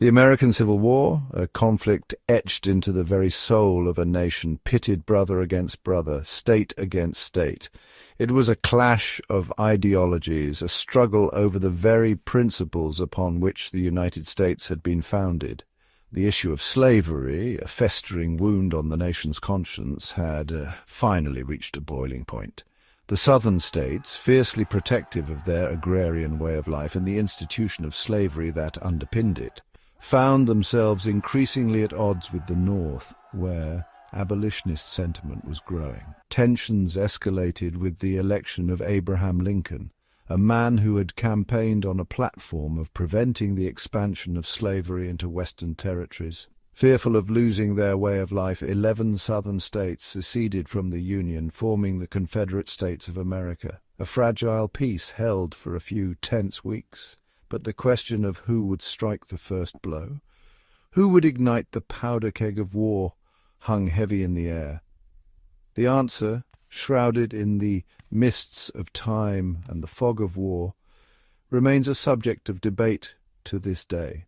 The American Civil War, a conflict etched into the very soul of a nation, pitted brother against brother, state against state. It was a clash of ideologies, a struggle over the very principles upon which the United States had been founded. The issue of slavery, a festering wound on the nation's conscience, had finally reached a boiling point. The Southern states, fiercely protective of their agrarian way of life and the institution of slavery that underpinned it, found themselves increasingly at odds with the North, where abolitionist sentiment was growing. Tensions escalated with the election of Abraham Lincoln, a man who had campaigned on a platform of preventing the expansion of slavery into Western territories. Fearful of losing their way of life, 11 Southern states seceded from the Union, forming the Confederate States of America. A fragile peace held for a few tense weeks. But the question of who would strike the first blow, who would ignite the powder keg of war, hung heavy in the air. The answer, shrouded in the mists of time and the fog of war, remains a subject of debate to this day.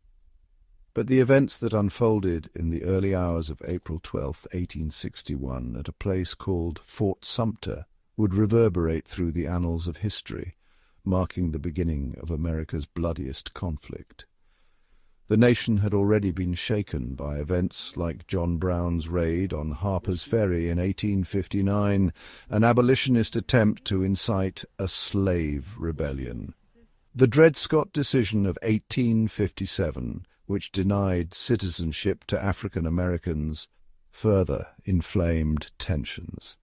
But the events that unfolded in the early hours of April 12, 1861, at a place called Fort Sumter, would reverberate through the annals of history, marking the beginning of America's bloodiest conflict. The nation had already been shaken by events like John Brown's raid on Harper's Ferry in 1859, an abolitionist attempt to incite a slave rebellion. The Dred Scott decision of 1857, which denied citizenship to African Americans, further inflamed tensions.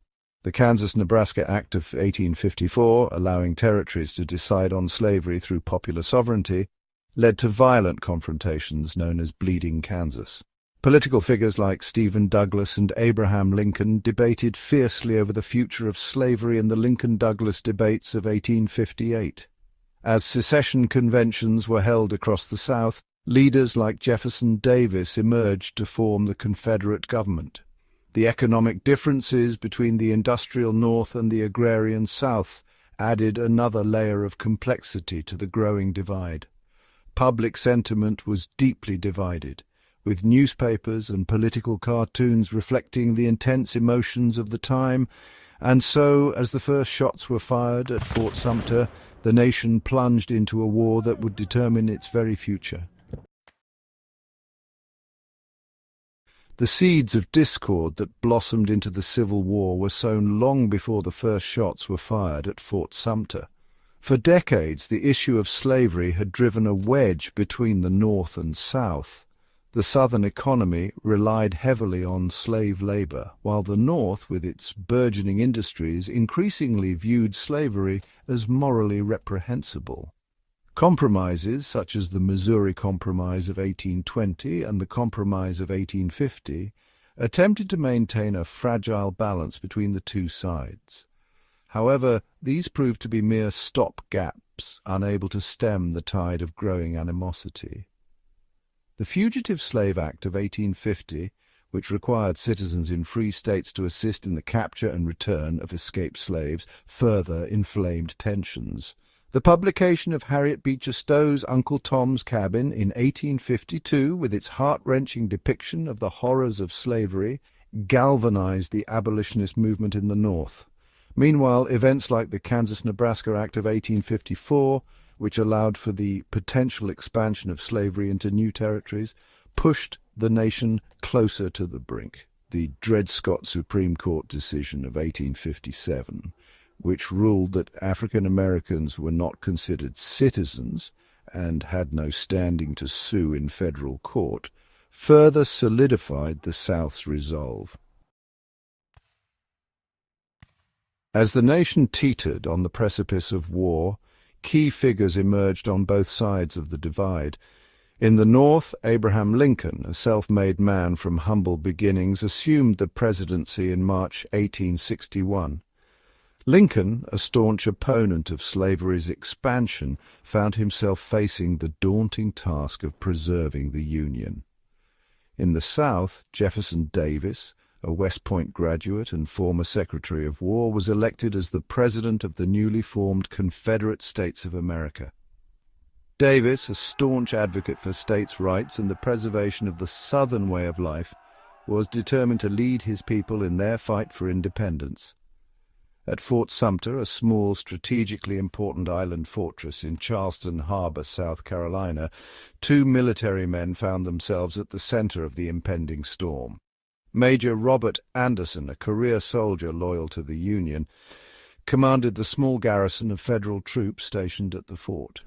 The Kansas-Nebraska Act of 1854, allowing territories to decide on slavery through popular sovereignty, led to violent confrontations known as Bleeding Kansas. Political figures like Stephen Douglas and Abraham Lincoln debated fiercely over the future of slavery in the Lincoln-Douglas debates of 1858. As secession conventions were held across the South, leaders like Jefferson Davis emerged to form the Confederate government. The economic differences between the industrial North and the agrarian South added another layer of complexity to the growing divide. Public sentiment was deeply divided, with newspapers and political cartoons reflecting the intense emotions of the time, and so, as the first shots were fired at Fort Sumter, the nation plunged into a war that would determine its very future. The seeds of discord that blossomed into the Civil War were sown long before the first shots were fired at Fort Sumter. For decades, the issue of slavery had driven a wedge between the North and South. The Southern economy relied heavily on slave labor, while the North, with its burgeoning industries, increasingly viewed slavery as morally reprehensible. Compromises, such as the Missouri Compromise of 1820 and the Compromise of 1850, attempted to maintain a fragile balance between the two sides. However, these proved to be mere stopgaps, unable to stem the tide of growing animosity. The Fugitive Slave Act of 1850, which required citizens in free states to assist in the capture and return of escaped slaves, further inflamed tensions. The publication of Harriet Beecher Stowe's Uncle Tom's Cabin in 1852, with its heart-wrenching depiction of the horrors of slavery, galvanized the abolitionist movement in the North. Meanwhile, events like the Kansas-Nebraska Act of 1854, which allowed for the potential expansion of slavery into new territories, pushed the nation closer to the brink. The Dred Scott Supreme Court decision of 1857, which ruled that African Americans were not considered citizens and had no standing to sue in federal court, further solidified the South's resolve. As the nation teetered on the precipice of war, key figures emerged on both sides of the divide. In the North, Abraham Lincoln, a self-made man from humble beginnings, assumed the presidency in March 1861. Lincoln, a staunch opponent of slavery's expansion, found himself facing the daunting task of preserving the Union. In the South, Jefferson Davis, a West Point graduate and former Secretary of War, was elected as the President of the newly formed Confederate States of America. Davis, a staunch advocate for states' rights and the preservation of the Southern way of life, was determined to lead his people in their fight for independence. At Fort Sumter, a small, strategically important island fortress in Charleston Harbor, South Carolina, 2 military men found themselves at the center of the impending storm. Major Robert Anderson, a career soldier loyal to the Union, commanded the small garrison of federal troops stationed at the fort.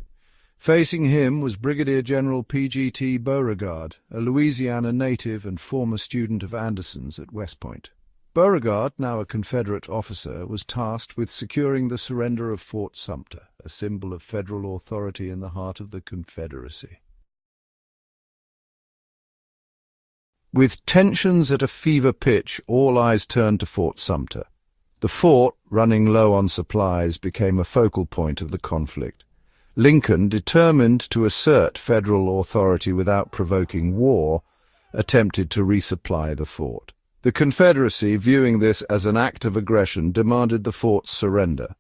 Facing him was Brigadier General P.G.T. Beauregard, a Louisiana native and former student of Anderson's at West Point. Beauregard, now a Confederate officer, was tasked with securing the surrender of Fort Sumter, a symbol of federal authority in the heart of the Confederacy. With tensions at a fever pitch, all eyes turned to Fort Sumter. The fort, running low on supplies, became a focal point of the conflict. Lincoln, determined to assert federal authority without provoking war, attempted to resupply the fort. The Confederacy, viewing this as an act of aggression, demanded the fort's surrender.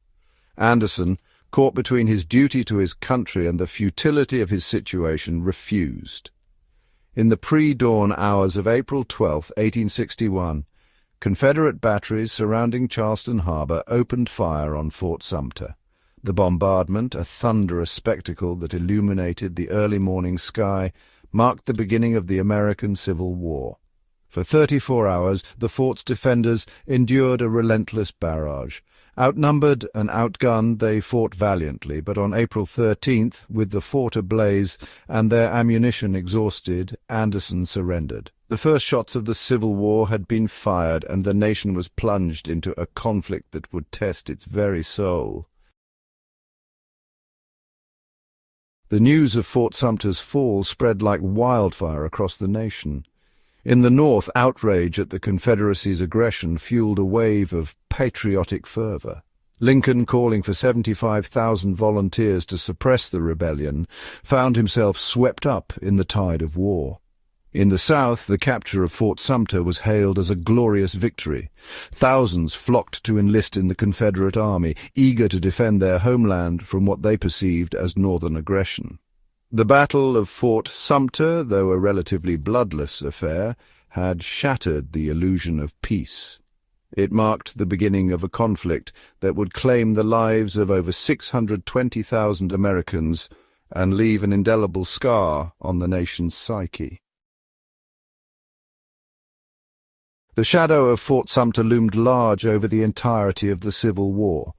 Anderson, caught between his duty to his country and the futility of his situation, refused. In the pre-dawn hours of April 12, 1861, Confederate batteries surrounding Charleston Harbor opened fire on Fort Sumter. The bombardment, a thunderous spectacle that illuminated the early morning sky, marked the beginning of the American Civil War. For 34 hours, the fort's defenders endured a relentless barrage. Outnumbered and outgunned, they fought valiantly, but on April 13th, with the fort ablaze and their ammunition exhausted, Anderson surrendered. The first shots of the Civil War had been fired, and the nation was plunged into a conflict that would test its very soul. The news of Fort Sumter's fall spread like wildfire across the nation. In the North, outrage at the Confederacy's aggression fueled a wave of patriotic fervor. Lincoln, calling for 75,000 volunteers to suppress the rebellion, found himself swept up in the tide of war. In the South, the capture of Fort Sumter was hailed as a glorious victory. Thousands flocked to enlist in the Confederate Army, eager to defend their homeland from what they perceived as Northern aggression. The Battle of Fort Sumter, though a relatively bloodless affair, had shattered the illusion of peace. It marked the beginning of a conflict that would claim the lives of over 620,000 Americans and leave an indelible scar on the nation's psyche. The shadow of Fort Sumter loomed large over the entirety of the Civil War.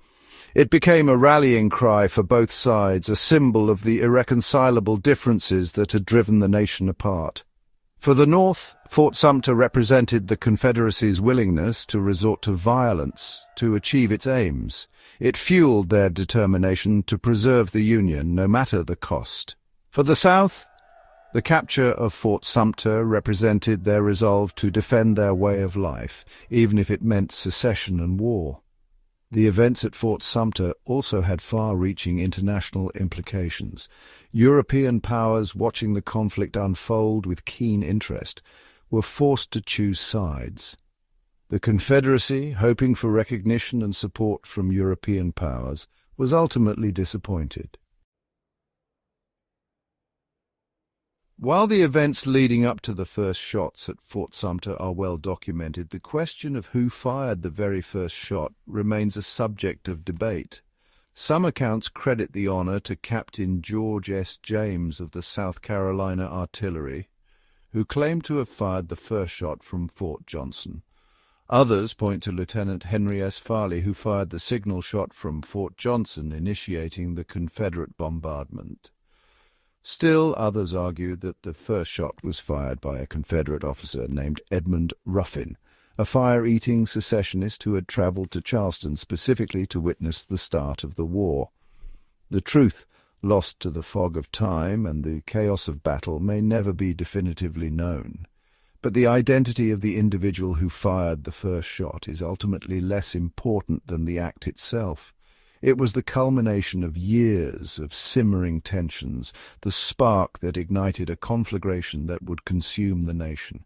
It became a rallying cry for both sides, a symbol of the irreconcilable differences that had driven the nation apart. For the North, Fort Sumter represented the Confederacy's willingness to resort to violence to achieve its aims. It fueled their determination to preserve the Union, no matter the cost. For the South, the capture of Fort Sumter represented their resolve to defend their way of life, even if it meant secession and war. The events at Fort Sumter also had far-reaching international implications. European powers, watching the conflict unfold with keen interest, were forced to choose sides. The Confederacy, hoping for recognition and support from European powers, was ultimately disappointed. While the events leading up to the first shots at Fort Sumter are well documented, the question of who fired the very first shot remains a subject of debate. Some accounts credit the honor to Captain George S. James of the South Carolina Artillery, who claimed to have fired the first shot from Fort Johnson. Others point to Lieutenant Henry S. Farley, who fired the signal shot from Fort Johnson, initiating the Confederate bombardment. Still, others argued that the first shot was fired by a Confederate officer named Edmund Ruffin, a fire-eating secessionist who had traveled to Charleston specifically to witness the start of the war. The truth, lost to the fog of time and the chaos of battle, may never be definitively known. But the identity of the individual who fired the first shot is ultimately less important than the act itself. It was the culmination of years of simmering tensions, the spark that ignited a conflagration that would consume the nation.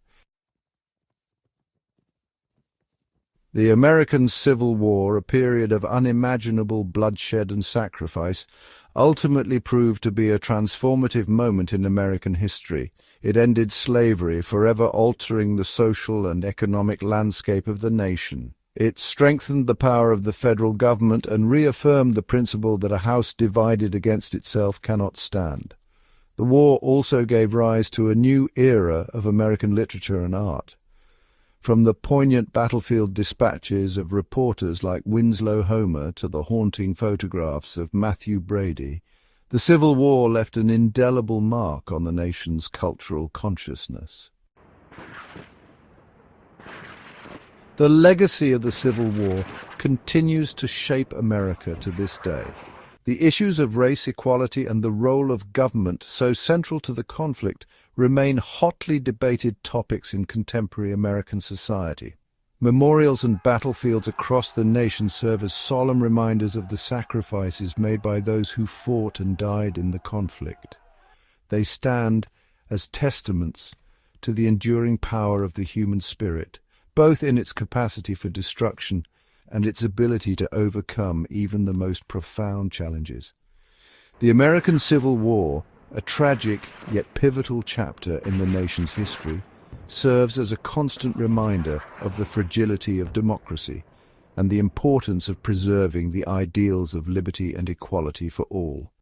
The American Civil War, a period of unimaginable bloodshed and sacrifice, ultimately proved to be a transformative moment in American history. It ended slavery, forever altering the social and economic landscape of the nation. It strengthened the power of the federal government and reaffirmed the principle that a house divided against itself cannot stand. The war also gave rise to a new era of American literature and art. From the poignant battlefield dispatches of reporters like Winslow Homer to the haunting photographs of Matthew Brady, the Civil War left an indelible mark on the nation's cultural consciousness. The legacy of the Civil War continues to shape America to this day. The issues of race equality and the role of government, so central to the conflict, remain hotly debated topics in contemporary American society. Memorials and battlefields across the nation serve as solemn reminders of the sacrifices made by those who fought and died in the conflict. They stand as testaments to the enduring power of the human spirit, both in its capacity for destruction and its ability to overcome even the most profound challenges. The American Civil War, a tragic yet pivotal chapter in the nation's history, serves as a constant reminder of the fragility of democracy and the importance of preserving the ideals of liberty and equality for all.